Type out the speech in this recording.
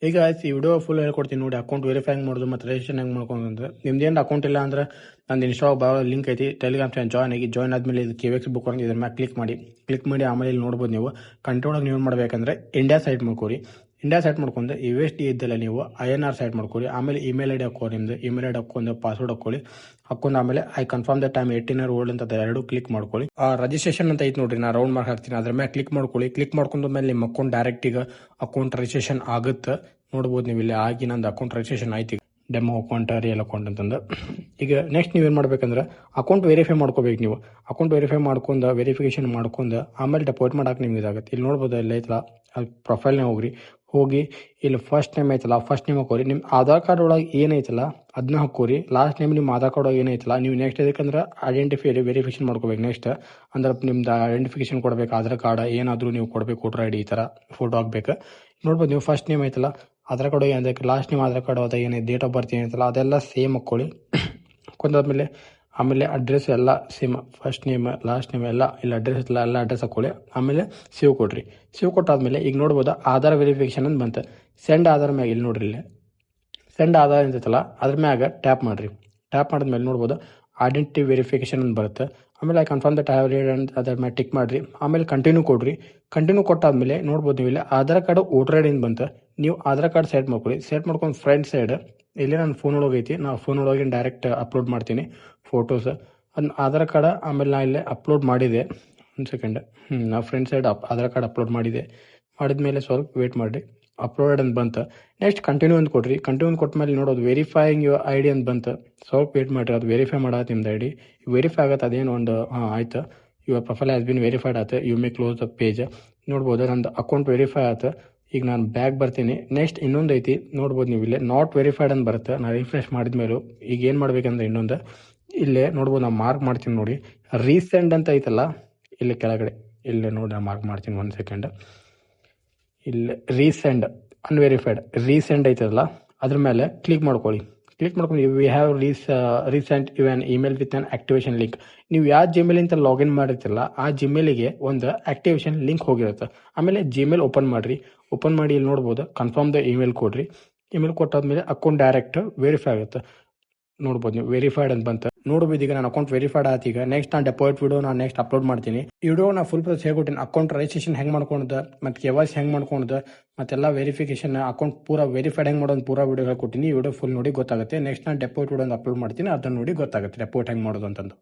ಈಗ ಈ video full ಹೇಳ್ಕೊಡ್ತೀನಿ ನೋಡಿ. ಅಕೌಂಟ್ ವೆರಿಫೈ ಹೆಂಗೆ ಮಾಡೋದು ಮತ್ತು ರಿಜಿಸ್ಟ್ರೇಷನ್ ಹೆಂಗೆ ಮಾಡ್ಕೊಂಡು ಅಂದ್ರೆ ನಿಮ್ದೇನು ಅಕೌಂಟ್ ಇಲ್ಲ ಅಂದ್ರೆ ನಂದು ಇನ್ಸ್ಟಾಗ್ ಭಾಳ ಲಿಂಕ್ ಐತಿ, ಟೆಲಿಗ್ರಾಮ್ ಚಾನಲ್ ಜಾಯ್ನ್ ಆದಮೇಲೆ ಇದು KYC ಬುಕ್ ಅಂತ ಇದ್ರ ಮ್ಯಾಗೆ ಕ್ಲಿಕ್ ಮಾಡಿ ಆಮೇಲೆ ಇಲ್ಲಿ ನೋಡ್ಬೋದು ನೀವು ಕಂಟ್ರೋಲಾಗಿ ನೀವು ಏನು ಮಾಡ್ಬೇಕಂದ್ರೆ ಇಂಡಿಯಾ ಸೈಟ್ ಮಾಡ್ಕೊರಿ. ಇಂಡಿಯಾ ಸೈಟ್ ಮಾಡ್ಕೊಂಡು USD ಇದ್ದಲ್ಲ ನೀವು INR ಸೈಟ್ ಮಾಡ್ಕೊರಿ. ಆಮೇಲೆ ಇಮೇಲ್ ID ಹಾಕೋ, ನಿಮ್ದು ಇಮೇಲ್ ID ಹಾಕೊಂಡು ಪಾಸ್ವರ್ಡ್ ಹಾಕೊಂಡು ಆಮೇಲೆ I confirm the time 18 years old ಅಂತ ಎರಡು ಕ್ಲಿಕ್ ಮಾಡ್ಕೊಳ್ಳಿ. ರಿಜಿಸ್ಟ್ರೇಷನ್ ಅಂತ ಐತಿ ನೋಡ್ರಿ, ನಾ ರೌಂಡ್ ಮಾರ್ಕ್ ಹಾಕ್ತೀನಿ, ಅದ್ರ ಮೇಲೆ ಕ್ಲಿಕ್ ಮಾಡ್ಕೊಳ್ಳಿ. ಕ್ಲಿಕ್ ಮಾಡ್ಕೊಂಡ ಮೇಲೆ ನಿಮ್ಮ ಅಕೌಂಟ್ ಡೈರೆಕ್ಟ್ ಈಗ ಅಕೌಂಟ್ ರಿಜಿಸ್ಟ್ರೇಷನ್ ಆಗುತ್ತೆ. ನೋಡ್ಬೋದು ನೀವು ಇಲ್ಲಿ ಆಗಿ ನಂದು ಅಕೌಂಟ್ ರಿಜಿಸ್ಟ್ರೇಷನ್ ಆಯ್ತು, ಡೆಮೋ ಅಕೌಂಟ್ ರಿಯಲ್ ಅಕೌಂಟ್ ಅಂತಂದು. ಈಗ ನೆಕ್ಸ್ಟ್ ನೀವೇನು ಮಾಡ್ಬೇಕಂದ್ರೆ ಅಕೌಂಟ್ ವೆರಿಫೈ ಮಾಡ್ಕೋಬೇಕು. ನೀವು ಅಕೌಂಟ್ ವೆರಿಫೈ ವೆರಿಫಿಕೇಶನ್ ಮಾಡ್ಕೊಂಡು ಆಮೇಲೆ ಡೆಪಾಸಿಟ್ ಮಾಡಕ್ಕೆ ನಿಮ್ಗೆ ಇದಾಗುತ್ತೆ. ಇಲ್ಲಿ ನೋಡ್ಬೋದು ಎಲ್ಲ ಐತಲ್ಲ, ಅಲ್ಲಿ ಪ್ರೊಫೈಲ್ನಾಗ ಹೋಗಿ ಇಲ್ಲಿ ಫಸ್ಟ್ ನೇಮ್ ಐತಲ್ಲ, ಫಸ್ಟ್ ನೇಮ್ ಹಾಕೋರಿ. ನಿಮ್ಮ ಆಧಾರ್ ಕಾರ್ಡ್ ಒಳಗೆ ಏನೈತಲ್ಲ ಅದನ್ನ ಹಾಕೋರಿ. ಲಾಸ್ಟ್ ನೇಮ್ ನಿಮ್ಮ ಆಧಾರ್ ಕಾರ್ಡ್ ಒಳಗೆ ಏನೈತಲ್ಲ ನೀವು ನೆಕ್ಸ್ಟ್ ಇದಕ್ಕಂದ್ರೆ ವೆರಿಫಿಕೇಶನ್ ಮಾಡ್ಕೋಬೇಕು. ನೆಕ್ಸ್ಟ್ ಅಂದ್ರೆ ನಿಮ್ದು ಐಡೆಂಟಿಫಿಕೇಶನ್ ಕೊಡ್ಬೇಕು, ಆಧಾರ್ ಕಾರ್ಡ್ ಏನಾದರೂ ನೀವು ಕೊಡಬೇಕು, ವೋಟರ್ ID ಈ ಥರ ಫೋಟೋ ಹಾಕ್ಬೇಕು. ನೋಡ್ಬೋದು ನೀವು ಫಸ್ಟ್ ನೇಮ್ ಐತಲ್ಲ ಆಧಾರ್ ಕಾರ್ಡ್ ಏನಕ್ಕೆ, ಲಾಸ್ಟ್ ನೇಮ್ ಆಧಾರ್ ಕಾರ್ಡ್ ಅದ ಏನೇ ಡೇಟ್ ಆಫ್ ಬರ್ತ್ ಏನೈತಲ್ಲ ಅದೆಲ್ಲ ಸೇಮ್ ಹಾಕ್ಕೊಳ್ಳಿ. ಹಾಕೊಂಡಾದ್ಮೇಲೆ ಆಮೇಲೆ ಅಡ್ರೆಸ್ ಎಲ್ಲ same, first name last name ಎಲ್ಲ ಇಲ್ಲಿ ಅಡ್ರೆಸ್ ಎಲ್ಲ ಅಡ್ರೆಸ್ ಹಾಕೊಳ್ಳಿ. ಆಮೇಲೆ ಸೇವ್ ಕೊಡ್ರಿ. ಸೇವ್ ಕೊಟ್ಟಾದ್ಮೇಲೆ ಈಗ ನೋಡ್ಬೋದು ಆಧಾರ್ ವೆರಿಫಿಕೇಶನ್ ಅಂತ ಬಂತು. ಸೆಂಡ್ ಆಧಾರ್ ಮ್ಯಾಗ ಇಲ್ಲಿ ನೋಡ್ರಿ, ಇಲ್ಲಿ ಸೆಂಡ್ ಆಧಾರ್ ಅಂತೈತಲ್ಲ ಅದ್ರ ಮ್ಯಾಗ ಟ್ಯಾಪ್ ಮಾಡಿರಿ. ಟ್ಯಾಪ್ ಮಾಡಿದ್ಮೇಲೆ ನೋಡ್ಬೋದು ಐಡೆಂಟಿಟಿ ವೆರಿಫಿಕೇಶನ್ ಅಂತ ಬರುತ್ತೆ. ಆಮೇಲೆ ಐ ಕನ್ಫರ್ಮ್ ದ ಟೈಮ್ ಅಂತ ಅದ್ರ ಮೇಲೆ ಟಿಕ್ ಮಾಡಿರಿ. ಆಮೇಲೆ ಕಂಟಿನ್ಯೂ ಕೊಡ್ರಿ. ಕಂಟಿನ್ಯೂ ಕೊಟ್ಟಾದ್ಮೇಲೆ ನೋಡ್ಬೋದು ನೀವು ಇಲ್ಲಿ ಆಧಾರ್ ಕಾರ್ಡ್ ವೋಟರ್ ID ಅಂತ ಬಂತು. ನೀವು ಆಧಾರ್ ಕಾರ್ಡ್ ಸೆಟ್ ಮಾಡ್ಕೊಳ್ಳಿ. ಸೆಟ್ ಮಾಡ್ಕೊಂಡು ಫ್ರಂಟ್ ಸೈಡ್ ಇಲ್ಲಿ ನನ್ನ ಫೋನ್ ಒಳಗೆ ಐತಿ, ನಾ ಫೋನ್ ಒಳಗೆ ಡೈರೆಕ್ಟ್ ಅಪ್ಲೋಡ್ ಮಾಡ್ತೀನಿ ಫೋಟೋಸ್. ಅದನ್ನ ಆಧಾರ್ ಕಾರ್ಡ್ ಆಮೇಲೆ ನಾ ಇಲ್ಲೇ ಅಪ್ಲೋಡ್ ಮಾಡಿದೆ. ಒಂದು ಸೆಕೆಂಡ್, ನಾ front side Aadhaar card upload ಮಾಡಿದ್ಮೇಲೆ ಸ್ವಲ್ಪ ವೇಟ್ ಮಾಡಿರಿ. ಅಪ್ಲೋಡ್ ಅಂತ ಬಂತು. ನೆಕ್ಸ್ಟ್ ಕಂಟಿನ್ಯೂ ಅಂತ ಕೊಡ್ರಿ. ಕಂಟಿನ್ಯೂ ಕೊಟ್ಟ ಮೇಲೆ ನೋಡೋದು ವೆರಿಫೈಯಿಂಗ್ ಯುವರ್ ID ಅಂತ ಬಂತು. ಸ್ವಲ್ಪ ವೇಟ್ ಮಾಡಿರಿ, ಅದು ವೆರಿಫೈ ಮಾಡತ್ತೆ ನಿಮ್ದು ID. ವೆರಿಫೈ ಆಗತ್ತೆ, ಅದೇನು ಒಂದು ಆಯ್ತು. Your profile has been verified ಆಯ್ತು, you may close the page. ನೋಡ್ಬೋದು ನಂದು ಅಕೌಂಟ್ ವೆರಿಫೈ ಆಯ್ತು. ಈಗ ನಾನು ಬ್ಯಾಕ್ ಬರ್ತೀನಿ. ನೆಕ್ಸ್ಟ್ ಇನ್ನೊಂದು ಐತಿ ನೋಡ್ಬೋದು ನೀವು ಇಲ್ಲಿ ನಾಟ್ ವೆರಿಫೈಡ್ ಅಂತ ಬರುತ್ತೆ. ನಾನು ರಿಫ್ರೆಶ್ ಮಾಡಿದ್ಮೇಲೆ ಈಗ ಏನು ಮಾಡ್ಬೇಕಂದ್ರೆ ಇನ್ನೊಂದು ಇಲ್ಲೇ ನೋಡ್ಬೋದು, ನಾನು ಮಾರ್ಕ್ ಮಾಡ್ತೀನಿ ನೋಡಿ, ರೀಸೆಂಡ್ ಅಂತ ಐತಲ್ಲ ಇಲ್ಲಿ ಕೆಳಗಡೆ, ಇಲ್ಲೇ ನೋಡಿ ನಾನು ಮಾರ್ಕ್ ಮಾಡ್ತೀನಿ. ಒಂದು ಸೆಕೆಂಡ್, ಇಲ್ಲಿ ರೀಸೆಂಡ್ ಅನ್ವೆರಿಫೈಡ್ ರೀಸೆಂಡ್ ಐತಲ್ಲ ಅದ್ರ ಮೇಲೆ ಕ್ಲಿಕ್ ಮಾಡ್ಕೊಳ್ಳಿ. ಕ್ಲಿಕ್ ಮಾಡ್ಕೊಂಡು we have recent even email with an activation link. ನೀವು ಯಾವ ಜಿಮೇಲ್ ಅಂತ ಲಾಗಿನ್ ಮಾಡಿರ್ತಿರಲ್ಲ ಆ ಜಿಮೇಲಿಗೆ ಒಂದು ಆಕ್ಟಿವೇಶನ್ ಲಿಂಕ್ ಹೋಗಿರುತ್ತೆ. ಆಮೇಲೆ ಜಿಮೇಲ್ ಓಪನ್ ಮಾಡಿರಿ. ಓಪನ್ ಮಾಡಿ ಇಲ್ಲಿ ನೋಡ್ಬೋದು ಕನ್ಫರ್ಮ್ ದ ಇಮೇಲ್ ಕೊಡ್ರಿ. ಇಮೇಲ್ ಕೊಟ್ಟಾದ್ಮೇಲೆ ಅಕೌಂಟ್ ಡೈರೆಕ್ಟ್ ವೆರಿಫೈ ಆಗುತ್ತೆ. ನೋಡ್ಬೋದು ನೀವು ವೆರಿಫೈಡ್ ಅಂತ ಬಂತು. ನೋಡ್ಬೋದು ಈಗ ನನ್ನ ಅಕೌಂಟ್ ವೆರಿಫೈಡ್ ಆಯ್ತು. ಈಗ ನೆಕ್ಸ್ಟ್ ನಾನು ಡೆಪಾಸಿಟ್ ವಿಡಿಯೋ ನಾನು ನೆಕ್ಸ್ಟ್ ಅಪ್ಲೋಡ್ ಮಾಡ್ತೀನಿ. ಈ ವಿಡಿಯೋ ನಾನು ಫುಲ್ ಪ್ರೊಸೆಸ್ ಹೇಳ್ಕೊಟ್ಟಿನಿ. ಅಕೌಂಟ್ ರಿಜಿಸ್ಟ್ರೇಷನ್ ಹೆಂಗೆ ಮಾಡ್ಕೊಳೋದು ಮತ್ತು KYC ಹೆಂಗೆ ಮಾಡ್ಕೊಳೋದು ಮತ್ತೆಲ್ಲ ವೆರಿಫಿಕೇಶನ್ ಅಕೌಂಟ್ ಪೂರಾ ವೆರಿಫೈಡ್ ಹೆಂಗೆ ಮಾಡೋದು ಪೂರಾ ವಿಡಿಯೋ ಹೇಳ್ಕೊಟ್ಟಿನಿ. ಈ ವಿಡಿಯೋ ಫುಲ್ ನೋಡಿ ಗೊತ್ತಾಗುತ್ತೆ. ನೆಕ್ಸ್ಟ್ ನಾನು ಡೆಪಾಸಿಟ್ ವಿಡಿಯೋ ಅಪ್ಲೋಡ್ ಮಾಡ್ತೀನಿ, ಅದನ್ನು ನೋಡಿ ಗೊತ್ತಾಗುತ್ತೆ ಡೆಪಾಸಿಟ್ ಹೆಂಗೆ ಮಾಡೋದು ಅಂತಂದು.